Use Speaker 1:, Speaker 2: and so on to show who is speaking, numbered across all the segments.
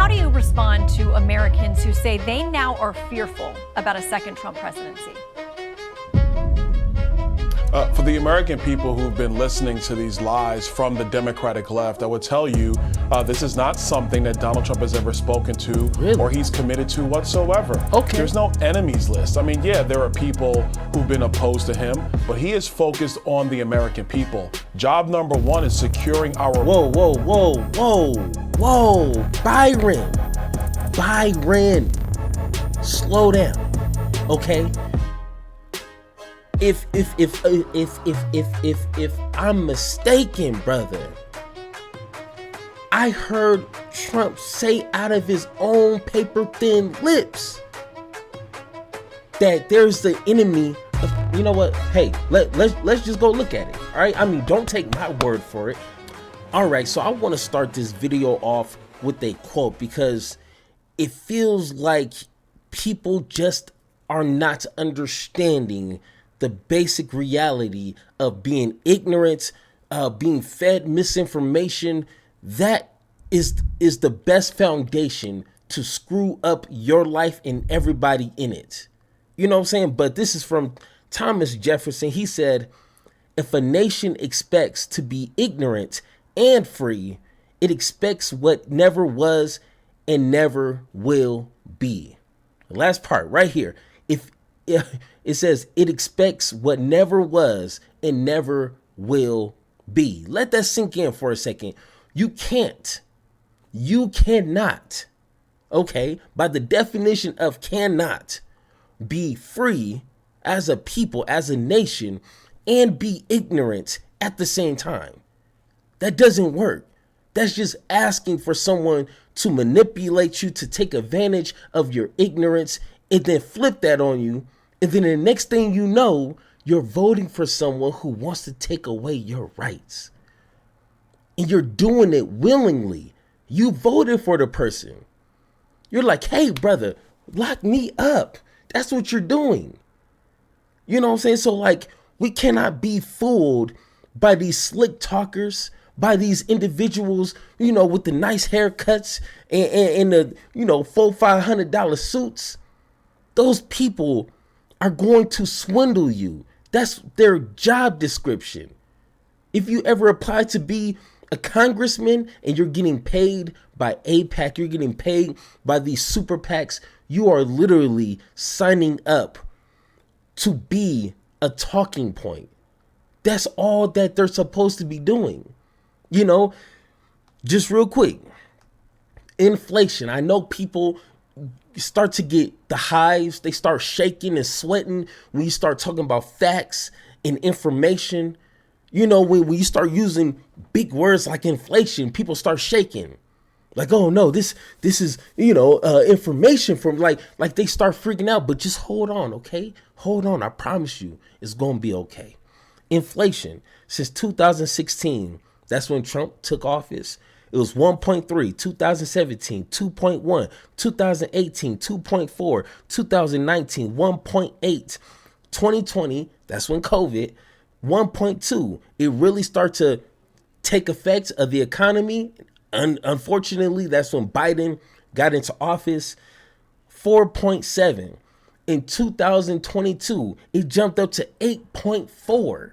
Speaker 1: how do you respond to Americans who say they now are fearful about a second Trump presidency?
Speaker 2: For the American people who've been listening to these lies from the Democratic left, I would tell you this is not something that Donald Trump has ever spoken to or he's committed to whatsoever.
Speaker 3: Okay.
Speaker 2: There's no enemies list. I mean, yeah, there are people who've been opposed to him, but he is focused on the American people. Job number one is securing our...
Speaker 3: Whoa. Byron, slow down, okay? If I'm mistaken, brother, I heard Trump say out of his own paper-thin lips that there's the enemy of, you know what? Hey, let's just go look at it. All right. I mean, don't take my word for it. All right. So I want to start this video off with a quote because it feels like people just are not understanding the basic reality of being ignorant, being fed misinformation. That is the best foundation to screw up your life and everybody in it. You know what I'm saying? But this is from Thomas Jefferson. He said, if a nation expects to be ignorant and free, it expects what never was and never will be. The last part right here. If it says it expects what never was and never will be. Let that sink in for a second. You cannot, okay, by the definition of cannot, be free as a people, as a nation, and be ignorant at the same time. That doesn't work. That's just asking for someone to manipulate you, to take advantage of your ignorance, and then flip that on you. And then the next thing you know, you're voting for someone who wants to take away your rights. And you're doing it willingly. You voted for the person. You're like, hey, brother, lock me up. That's what you're doing. You know what I'm saying? So like, we cannot be fooled by these slick talkers, by these individuals, you know, with the nice haircuts and the, you know, $400-500 suits. Those people are going to swindle you. That's their job description. If you ever apply to be a congressman and you're getting paid by AIPAC, you're getting paid by these super PACs, you are literally signing up to be a talking point. That's all that they're supposed to be doing. You know, just real quick, inflation. I know people start to get the hives. They start shaking and sweating when you start talking about facts and information. You know, when you start using big words like inflation, people start shaking. Like, oh no, this is, you know, information from like they start freaking out. But just hold on, okay? Hold on. I promise you it's going to be okay. Inflation since 2016, that's when Trump took office. It was 1.3, 2017, 2.1, 2018, 2.4, 2019, 1.8, 2020, that's when COVID, 1.2. It really started to take effect of the economy. Unfortunately, that's when Biden got into office. 4.7. In 2022, it jumped up to 8.4.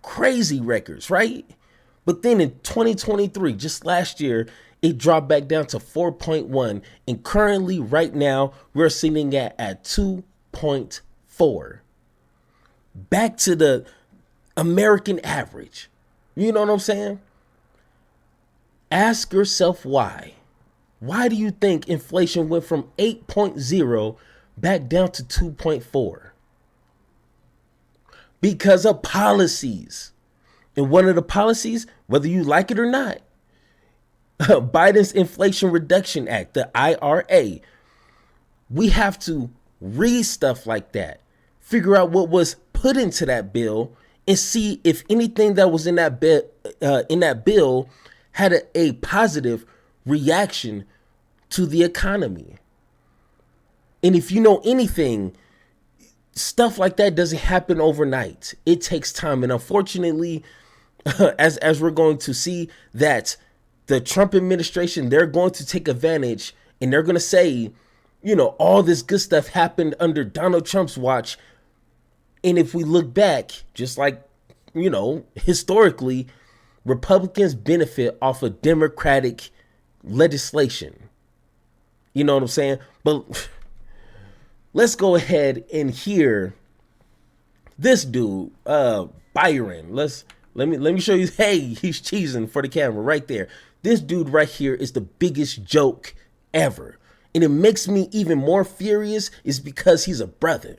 Speaker 3: Crazy records, right? But then in 2023, just last year, it dropped back down to 4.1. And currently, right now, we're sitting at 2.4. Back to the American average. You know what I'm saying? Ask yourself why. Why do you think inflation went from 8.0 back down to 2.4? Because of policies. And one of the policies, whether you like it or not, Biden's Inflation Reduction Act, the IRA, we have to read stuff like that, figure out what was put into that bill, and see if anything that was in that bill had a positive reaction to the economy. And if you know anything, stuff like that doesn't happen overnight. It takes time. And unfortunately, as we're going to see, that the Trump administration, they're going to take advantage and they're going to say, you know, all this good stuff happened under Donald Trump's watch. And if we look back, just like, you know, historically, Republicans benefit off of Democratic legislation. You know what I'm saying? But let's go ahead and hear this dude, Byron. Let me show you. Hey, he's cheesing for the camera right there. This dude right here is the biggest joke ever. And it makes me even more furious is because he's a brother.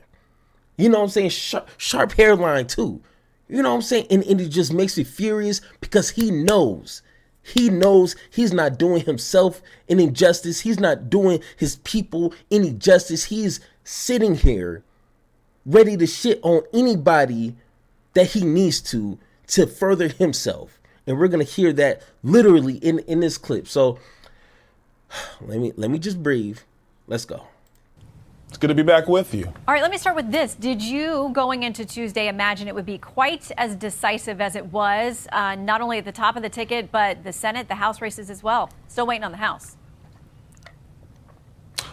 Speaker 3: You know what I'm saying? Sharp hairline too. You know what I'm saying? And it just makes me furious because he knows he's not doing himself an injustice. He's not doing his people any justice. He's sitting here ready to shit on anybody that he needs to further himself. And we're going to hear that literally in this clip. So let me just breathe. Let's go.
Speaker 2: It's good to be back with you.
Speaker 1: All right, let me start with this. Did you, going into Tuesday, imagine it would be quite as decisive as it was, not only at the top of the ticket, but the Senate, the House races as well? Still waiting on the House.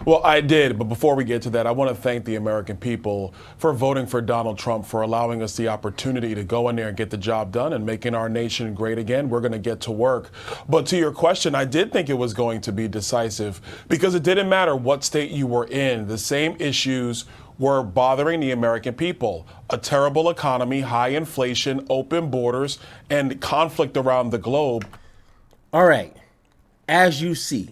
Speaker 2: Well, I did, but before we get to that, I want to thank the American people for voting for Donald Trump, for allowing us the opportunity to go in there and get the job done and making our nation great again. We're going to get to work. But to your question, I did think it was going to be decisive because it didn't matter what state you were in. The same issues were bothering the American people. A terrible economy, high inflation, open borders, and conflict around the globe.
Speaker 3: All right. As you see,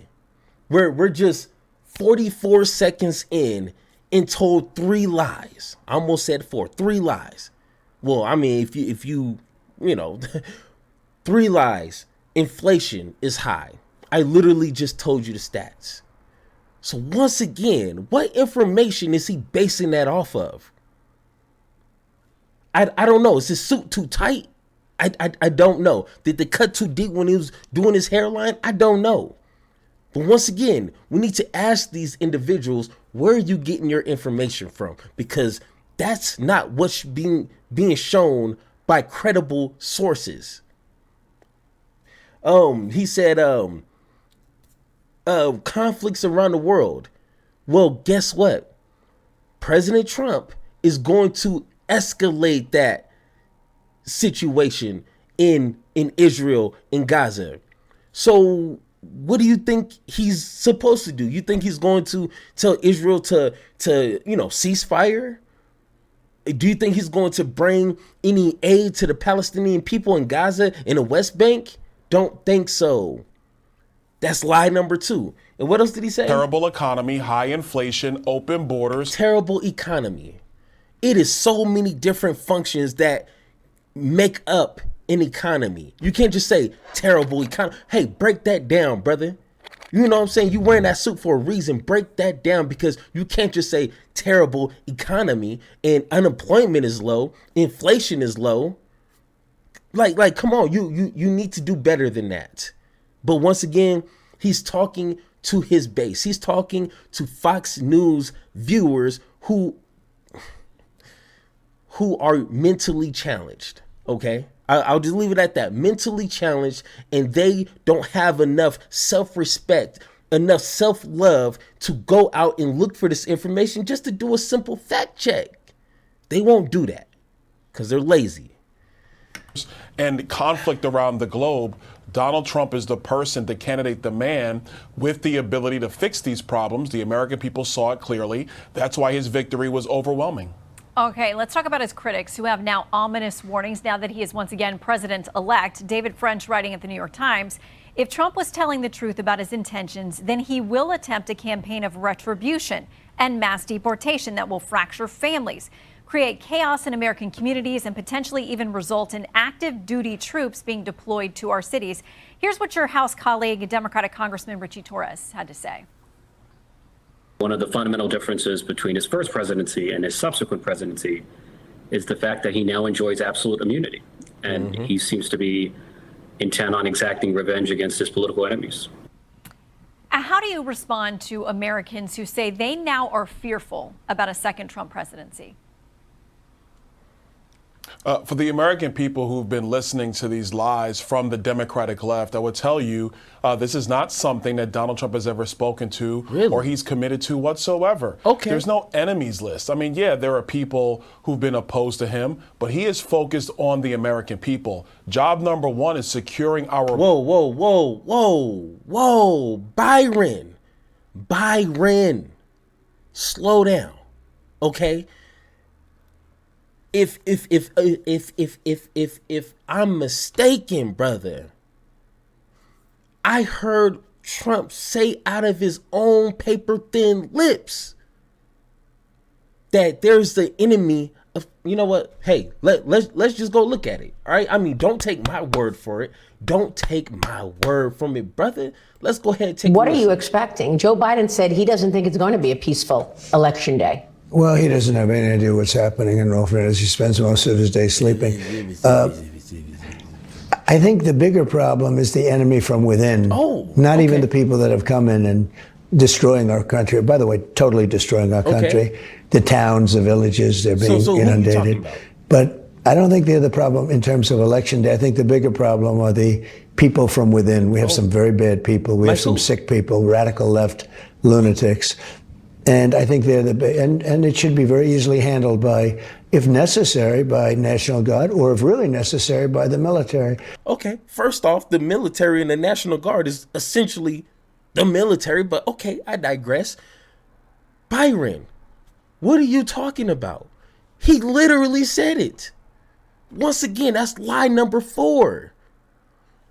Speaker 3: we're just 44 seconds in and told 3 lies. I almost said 4, 3 lies. Well, I mean, if you know, 3 lies. Inflation is high. I literally just told you the stats. So once again, what information is he basing that off of? I don't know. Is his suit too tight? I don't know. Did they cut too deep when he was doing his hairline? I don't know. But once again, we need to ask these individuals, where are you getting your information from? Because that's not what's being shown by credible sources. He said, conflicts around the world. Well, guess what? President Trump is going to escalate that situation in Israel, in Gaza. So what do you think he's supposed to do? You think he's going to tell Israel to ceasefire? Do you think he's going to bring any aid to the Palestinian people in Gaza in the West Bank? Don't think so. That's lie number 2. And what else did he say?
Speaker 2: Terrible economy, high inflation, open borders.
Speaker 3: Terrible economy. It is so many different functions that make up an economy. You can't just say terrible economy. Hey, break that down, brother. You know what I'm saying? You wearing that suit for a reason. Break that down, because you can't just say terrible economy and unemployment is low, inflation is low. Like, come on, you need to do better than that. But once again, he's talking to his base. He's talking to Fox News viewers who are mentally challenged. Okay, I'll just leave it at that. Mentally challenged, and they don't have enough self-respect, enough self-love to go out and look for this information just to do a simple fact check. They won't do that because they're lazy.
Speaker 2: And conflict around the globe. Donald Trump is the person, the candidate, the man with the ability to fix these problems. The American people saw it clearly. That's why his victory was overwhelming.
Speaker 1: Okay, let's talk about his critics who have now ominous warnings now that he is once again president-elect. David French writing at the New York Times, if Trump was telling the truth about his intentions, then he will attempt a campaign of retribution and mass deportation that will fracture families, create chaos in American communities, and potentially even result in active duty troops being deployed to our cities. Here's what your House colleague, Democratic Congressman Richie Torres, had to say.
Speaker 4: One of the fundamental differences between his first presidency and his subsequent presidency is the fact that he now enjoys absolute immunity. And he seems to be intent on exacting revenge against his political enemies.
Speaker 1: How do you respond to Americans who say they now are fearful about a second Trump presidency?
Speaker 2: For the American people who've been listening to these lies from the Democratic left, I would tell you this is not something that Donald Trump has ever spoken to or he's committed to whatsoever.
Speaker 3: Okay.
Speaker 2: There's no enemies list. I mean, yeah, there are people who've been opposed to him, but he is focused on the American people. Job number one is securing our...
Speaker 3: Whoa. Byron. Slow down. Okay? If I'm mistaken, brother, I heard Trump say out of his own paper thin lips that there's the enemy of, you know what? Hey, let's just go look at it. All right. I mean, don't take my word for it. Don't take my word from it, brother. Let's go ahead and take
Speaker 5: What are you expecting? Joe Biden said he doesn't think it's going to be a peaceful election day.
Speaker 6: Well, he doesn't have any idea what's happening in Rolford as he spends most of his day sleeping. I think the bigger problem is the enemy from within. Not even the people that have come in and destroying our country. By the way, totally destroying our country. The towns, the villages, they're being inundated. But I don't think they're the problem in terms of election day. I think the bigger problem are the people from within. We have some very bad people. We have some sick people, radical left lunatics. And I think they're and it should be very easily handled by, if necessary, by National Guard, or if really necessary, by the military.
Speaker 3: Okay, first off, the military and the National Guard is essentially the military, but okay, I digress. Byron, what are you talking about? He literally said it. Once again, that's lie number 4.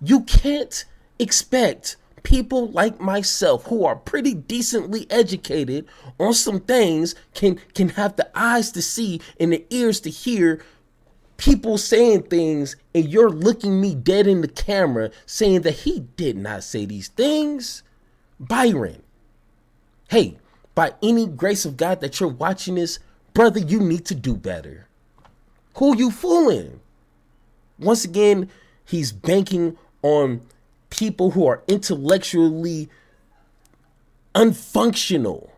Speaker 3: You can't expect people like myself who are pretty decently educated on some things can have the eyes to see and the ears to hear people saying things, and you're looking me dead in the camera saying that he did not say these things. Byron, hey, by any grace of God that you're watching this, brother, you need to do better. Who you fooling? Once again, he's banking on people who are intellectually unfunctional.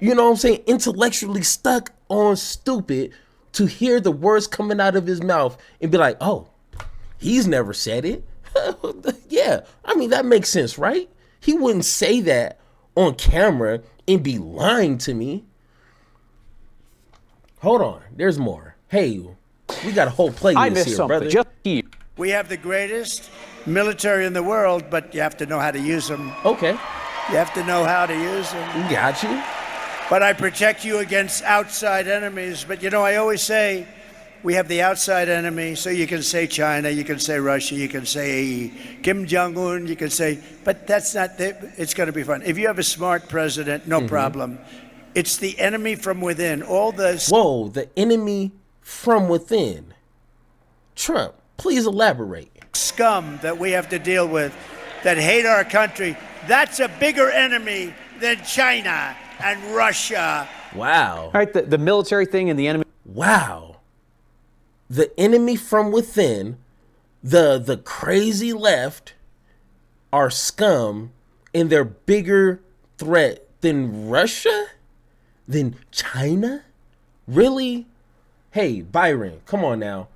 Speaker 3: You know what I'm saying? Intellectually stuck on stupid, to hear the words coming out of his mouth and be like, oh, he's never said it. Yeah, I mean, that makes sense, right? He wouldn't say that on camera and be lying to me. Hold on, there's more. Hey, we got a whole playlist here, brother.
Speaker 7: Just here.
Speaker 8: We have the greatest military in the world, but you have to know how to use them.
Speaker 3: Okay.
Speaker 8: You have to know how to use them.
Speaker 3: Got you.
Speaker 8: But I protect you against outside enemies. But, you know, I always say we have the outside enemy. So you can say China, you can say Russia, you can say Kim Jong-un, you can say, but that's not, it's going to be fun. If you have a smart president, no problem. It's the enemy from within. All the...
Speaker 3: Whoa, the enemy from within. Trump, please elaborate.
Speaker 8: Scum that we have to deal with that hate our country, that's a bigger enemy than China and Russia.
Speaker 3: Wow.
Speaker 7: All right, the military thing and the enemy.
Speaker 3: Wow. The enemy from within, the crazy left, are scum, and they're bigger threat than Russia? Than China? Really? Hey, Byron, come on now.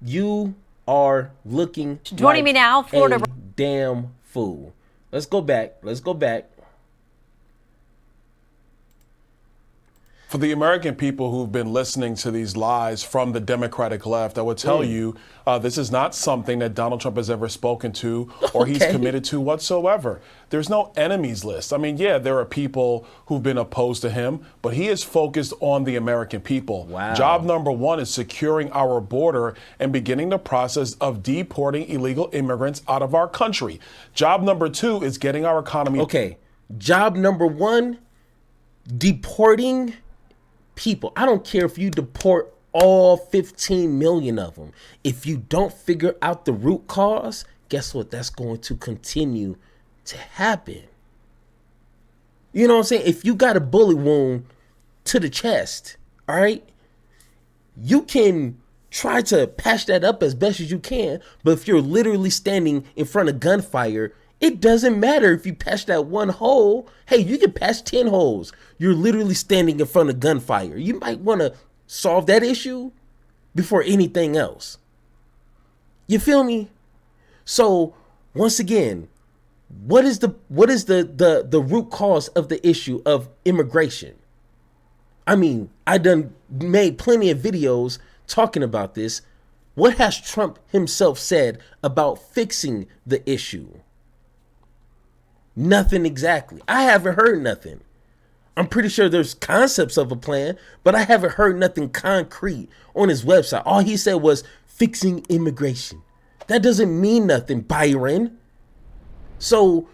Speaker 3: You are looking
Speaker 1: Joining me now, Florida.
Speaker 3: a damn fool. Let's go back.
Speaker 2: For the American people who've been listening to these lies from the Democratic left, I would tell you this is not something that Donald Trump has ever spoken to or he's committed to whatsoever. There's no enemies list. I mean, yeah, there are people who've been opposed to him, but he is focused on the American people.
Speaker 3: Wow.
Speaker 2: Job number one is securing our border and beginning the process of deporting illegal immigrants out of our country. Job number 2 is getting our economy.
Speaker 3: Okay, job number 1, deporting people. I don't care if you deport all 15 million of them. If you don't figure out the root cause, guess what? That's going to continue to happen. You know what I'm saying? If you got a bullet wound to the chest, all right, you can try to patch that up as best as you can. But if you're literally standing in front of gunfire, it doesn't matter if you patch that one hole. Hey, you can patch 10 holes. You're literally standing in front of gunfire. You might want to solve that issue. before anything else. You feel me? So once again, what is the root cause of the issue of immigration? I mean, I done made plenty of videos talking about this. What has Trump himself said about fixing the issue? Nothing exactly. I haven't heard nothing. I'm pretty sure there's concepts of a plan, but I haven't heard nothing concrete on his website. All he said was fixing immigration. That doesn't mean nothing, Byron. So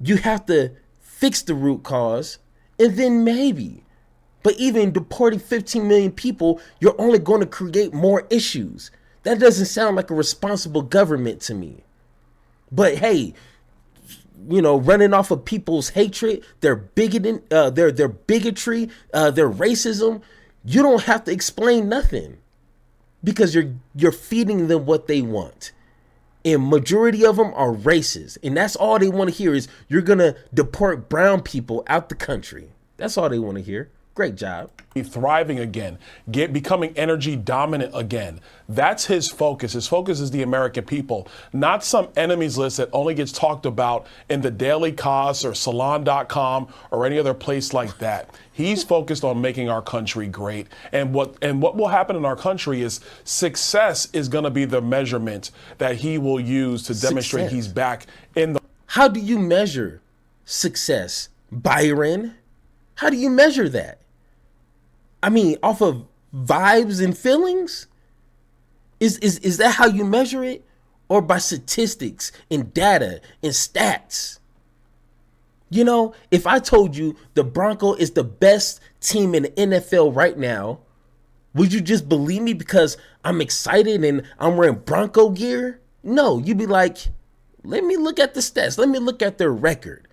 Speaker 3: you have to fix the root cause and then maybe. But even deporting 15 million people, you're only going to create more issues. That doesn't sound like a responsible government to me. But hey, you know, running off of people's hatred, their bigotry, their racism, you don't have to explain nothing because you're feeding them what they want. And majority of them are racist. And that's all they want to hear is you're going to deport brown people out the country. That's all they want to hear. Great job.
Speaker 2: Thriving again, becoming energy dominant again. That's his focus. His focus is the American people, not some enemies list that only gets talked about in the Daily Kos or Salon.com or any other place like that. He's focused on making our country great. And what will happen in our country is success is going to be the measurement that he will use to demonstrate he's back in the.
Speaker 3: How do you measure success, Byron? How do you measure that? I mean, off of vibes and feelings? Is that how you measure it? Or by statistics and data and stats? You know, if I told you the Bronco is the best team in the NFL right now, would you just believe me because I'm excited and I'm wearing Bronco gear? No, you'd be like, let me look at the stats. Let me look at their record.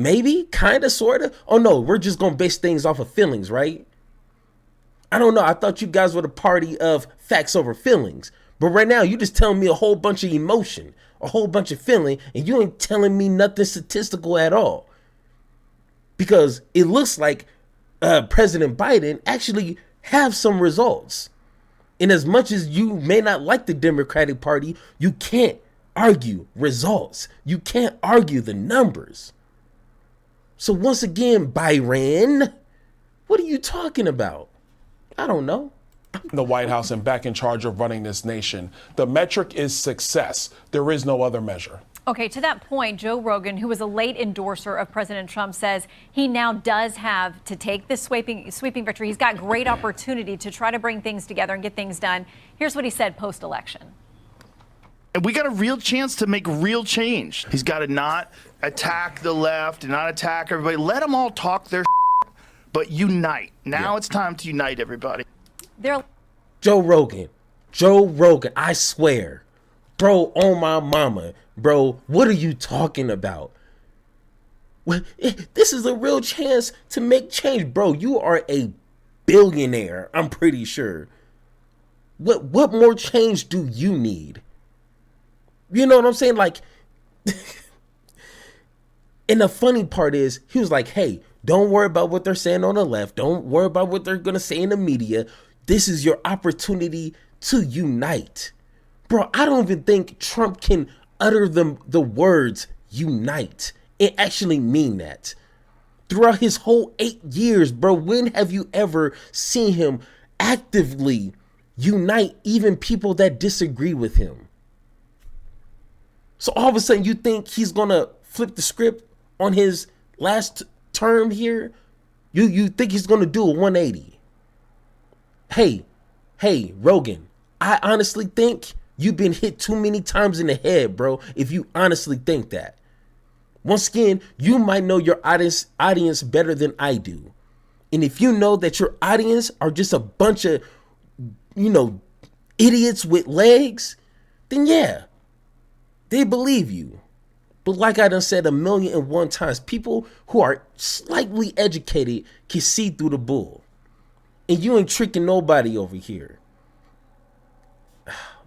Speaker 3: Maybe, kind of, sort of. Oh, no, we're just going to base things off of feelings, right? I don't know. I thought you guys were the party of facts over feelings. But right now, you just telling me a whole bunch of emotion, a whole bunch of feeling, and you ain't telling me nothing statistical at all. Because it looks like President Biden actually have some results. And as much as you may not like the Democratic Party, you can't argue results. You can't argue the numbers. So once again, Byron, what are you talking about? I don't know.
Speaker 2: The White House and back in charge of running this nation. The metric is success. There is no other measure.
Speaker 1: Okay, to that point, Joe Rogan, who was a late endorser of President Trump, says he now does have to take this sweeping victory. He's got great opportunity to try to bring things together and get things done. Here's what he said post-election.
Speaker 9: And we got a real chance to make real change. He's got to not attack the left and not attack everybody. Let them all talk their but unite. Now it's time to unite everybody.
Speaker 3: Joe Rogan, I swear. Bro, on my mama. Bro, what are you talking about? This is a real chance to make change. Bro, you are a billionaire, I'm pretty sure. What more change do you need? You know what I'm saying? Like, and the funny part is, he was like, hey, don't worry about what they're saying on the left. Don't worry about what they're going to say in the media. This is your opportunity to unite. Bro, I don't even think Trump can utter the words unite and actually mean that. Throughout his whole 8 years, bro, when have you ever seen him actively unite even people that disagree with him? So all of a sudden you think he's going to flip the script on his last term here? You think he's going to do a 180? Hey, Rogan, I honestly think you've been hit too many times in the head, bro, if you honestly think that. Once again, you might know your audience better than I do. And if you know that your audience are just a bunch of, idiots with legs, then yeah, they believe you. But like I done said 1,000,001 times, people who are slightly educated can see through the bull. And you ain't tricking nobody over here.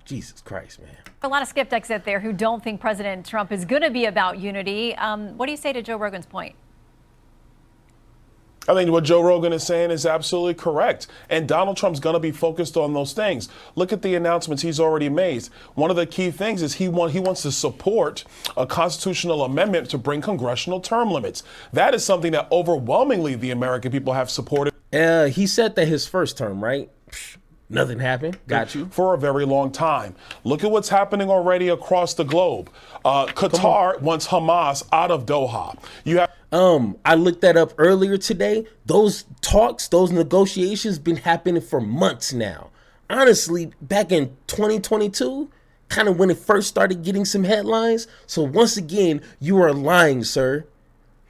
Speaker 3: Jesus Christ, man.
Speaker 1: A lot of skeptics out there who don't think President Trump is going to be about unity. What do you say to Joe Rogan's point?
Speaker 2: I think what Joe Rogan is saying is absolutely correct. And Donald Trump's going to be focused on those things. Look at the announcements he's already made. One of the key things is he wants to support a constitutional amendment to bring congressional term limits. That is something that overwhelmingly the American people have supported.
Speaker 3: He said that his first term, right? Nothing happened. Got you.
Speaker 2: For a very long time. Look at what's happening already across the globe. Qatar wants Hamas out of Doha. You have.
Speaker 3: I looked that up earlier today. Those talks, those negotiations been happening for months now. Honestly, back in 2022, kind of when it first started getting some headlines. So once again, you are lying, sir.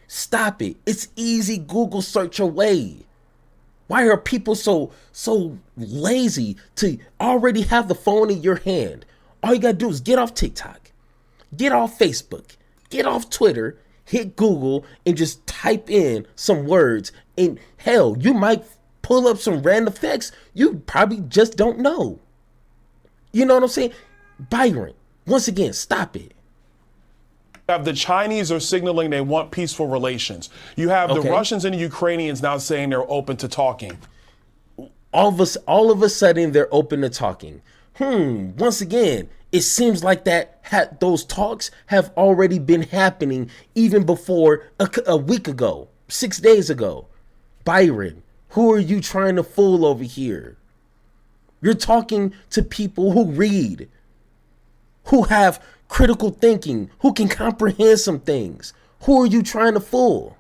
Speaker 3: Stop it. It's easy Google search away. Why are people so lazy to already have the phone in your hand? All you gotta do is get off TikTok, get off Facebook, get off Twitter, hit Google, and just type in some words. And hell, you might pull up some random facts you probably just don't know. You know what I'm saying? Byron, once again, stop it.
Speaker 2: The Chinese are signaling they want peaceful relations. You have the Russians and the Ukrainians now saying they're open to talking.
Speaker 3: All of a sudden, they're open to talking. Once again, it seems like those talks have already been happening even before a week ago, 6 days ago. Byron, who are you trying to fool over here? You're talking to people who read, who have critical thinking, who can comprehend some things. Who are you trying to fool?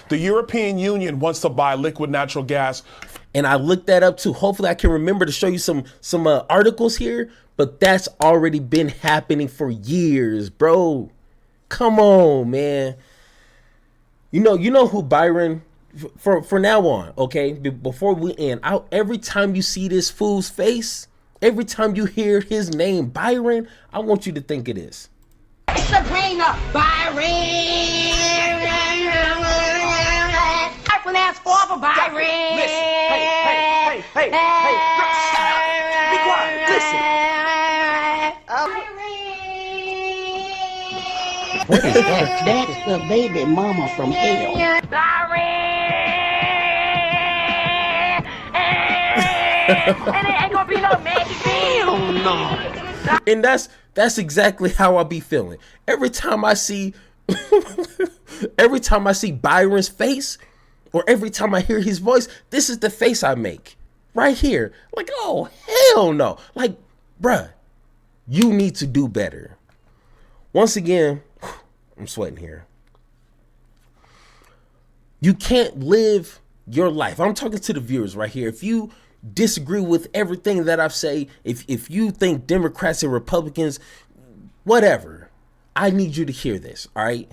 Speaker 2: The European Union wants to buy liquid natural gas.
Speaker 3: And I looked that up too. Hopefully I can remember to show you some articles here, but that's already been happening for years, bro. Come on, man. You know who Byron, for now on, okay, before we end, every time you see this fool's face, every time you hear his name, Byron, I want you to think of this.
Speaker 10: Sabrina Byron. When that's for Byron.
Speaker 7: Listen. Hey. Be quiet. Listen.
Speaker 10: What is that? That's the baby mama from hell.
Speaker 3: And it ain't gonna be no magic. Oh no. And that's exactly how I be feeling. Every time I see Byron's face, or every time I hear his voice, this is the face I make. Right here. Like, oh, hell no. Like, bruh, you need to do better. Once again, I'm sweating here. You can't live your life. I'm talking to the viewers right here. If you disagree with everything that I've said, if you think Democrats and Republicans, whatever, I need you to hear this, all right?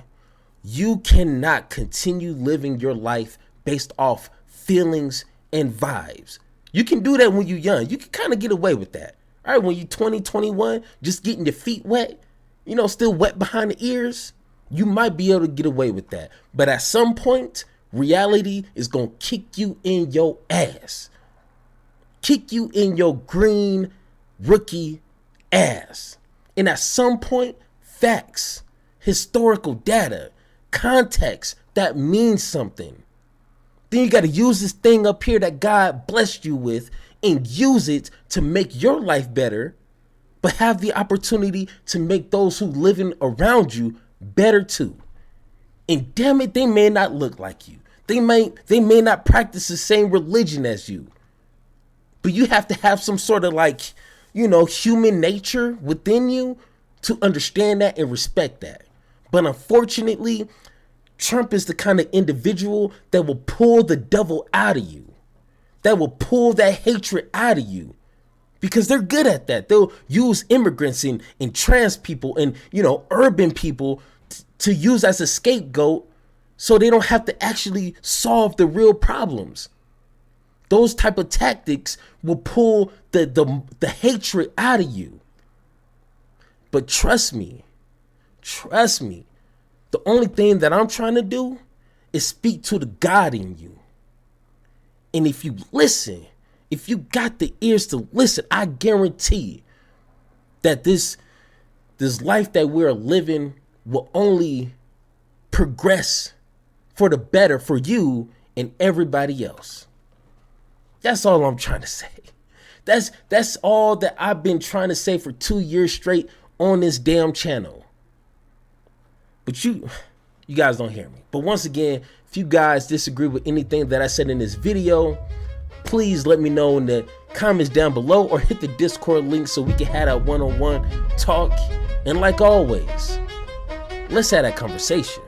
Speaker 3: You cannot continue living your life based off feelings and vibes. You can do that when you're young. You can kind of get away with that. All right, when you're 20, 21, just getting your feet wet, still wet behind the ears, you might be able to get away with that. But at some point, reality is going to kick you in your ass. Kick you in your green rookie ass. And at some point, facts, historical data, context, that means something. Then you got to use this thing up here that God blessed you with and use it to make your life better, but have the opportunity to make those who living around you better too. And damn it, they may not look like you. They may not practice the same religion as you. But you have to have some sort of human nature within you to understand that and respect that. But unfortunately, Trump is the kind of individual that will pull the devil out of you, that will pull that hatred out of you, because they're good at that. They'll use immigrants and trans people and, urban people to use as a scapegoat so they don't have to actually solve the real problems. Those type of tactics will pull the hatred out of you. But trust me, the only thing that I'm trying to do is speak to the God in you. And if you listen, if you got the ears to listen, I guarantee that this life that we're living will only progress for the better for you and everybody else. That's all I'm trying to say. That's all that I've been trying to say for 2 years straight on this damn channel. But you guys don't hear me. But once again, if you guys disagree with anything that I said in this video, please let me know in the comments down below or hit the Discord link so we can have that one-on-one talk. And like always, let's have that conversation.